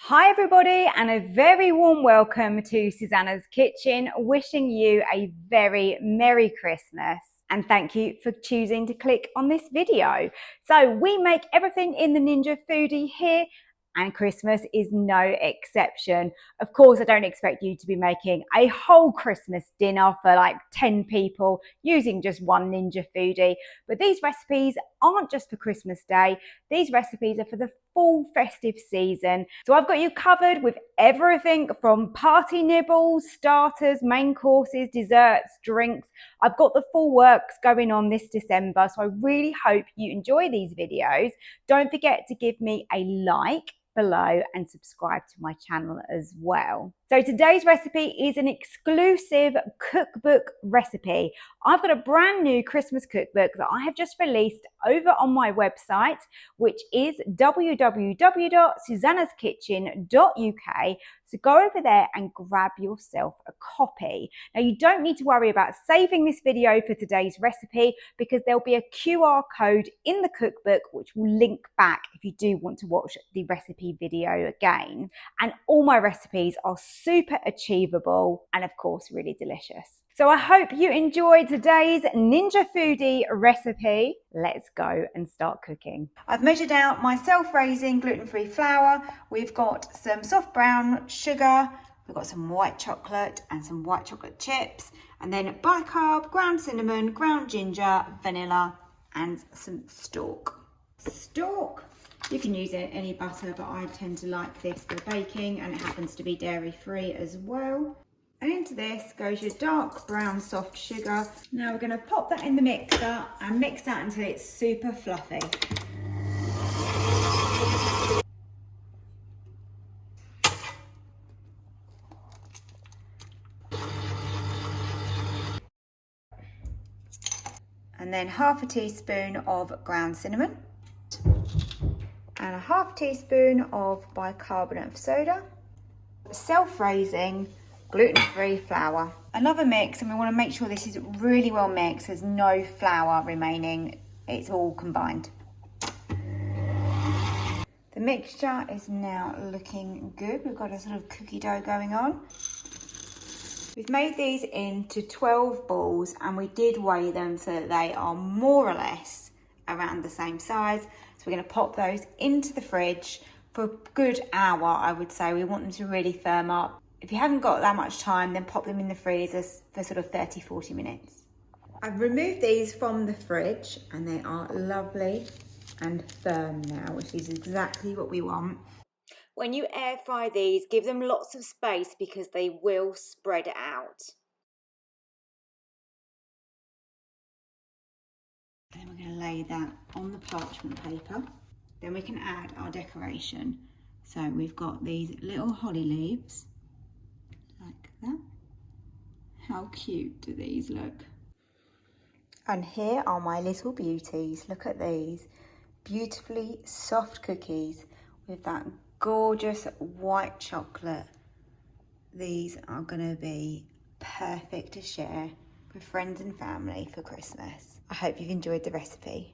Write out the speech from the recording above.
Hi everybody, and a very warm welcome to Susannah's Kitchen, wishing you a very Merry Christmas. And thank you for choosing to click on this video. So we make everything in the Ninja Foodi here, and Christmas is no exception. Of course, I don't expect you to be making a whole Christmas dinner for like 10 people using just one Ninja Foodi, but these recipes aren't just for Christmas Day. These recipes are for the full festive season. So I've got you covered with everything from party nibbles, starters, main courses, desserts, drinks. I've got the full works going on this December, so I really hope you enjoy these videos. Don't forget to give me a like below and subscribe to my channel as well. So today's recipe is an exclusive cookbook recipe. I've got a brand new Christmas cookbook that I have just released over on my website, which is www.susannahskitchen.uk. So go over there and grab yourself a copy. Now you don't need to worry about saving this video for today's recipe because there'll be a QR code in the cookbook which will link back if you do want to watch the recipe video again. And all my recipes are super achievable and of course really delicious. So I hope you enjoyed today's Ninja Foodi recipe. Let's go and start cooking. I've measured out my self-raising gluten-free flour. We've got some soft brown sugar. We've got some white chocolate and some white chocolate chips. And then bicarb, ground cinnamon, ground ginger, vanilla, and some stork. You can use any butter, but I tend to like this for baking, and it happens to be dairy-free as well. And into this goes your dark brown soft sugar. Now we're going to pop that in the mixer and mix that until it's super fluffy. And then half a teaspoon of ground cinnamon and a half teaspoon of bicarbonate of soda. Self-raising gluten-free flour. Another mix, and we want to make sure this is really well mixed. There's no flour remaining. It's all combined. The mixture is now looking good. We've got a sort of cookie dough going on. We've made these into 12 balls and we did weigh them so that they are more or less around the same size. So we're going to pop those into the fridge for a good hour, I would say. We want them to really firm up. If you haven't got that much time, then pop them in the freezer for sort of 30-40 minutes. I've removed these from the fridge and they are lovely and firm now, which is exactly what we want. When you air fry these, give them lots of space because they will spread out. Then we're going to lay that on the parchment paper. Then we can add our decoration. So we've got these little holly leaves, like that. How cute do these look? And here are my little beauties. Look at these. Beautifully soft cookies with that gorgeous white chocolate. These are going to be perfect to share with friends and family for Christmas. I hope you've enjoyed the recipe.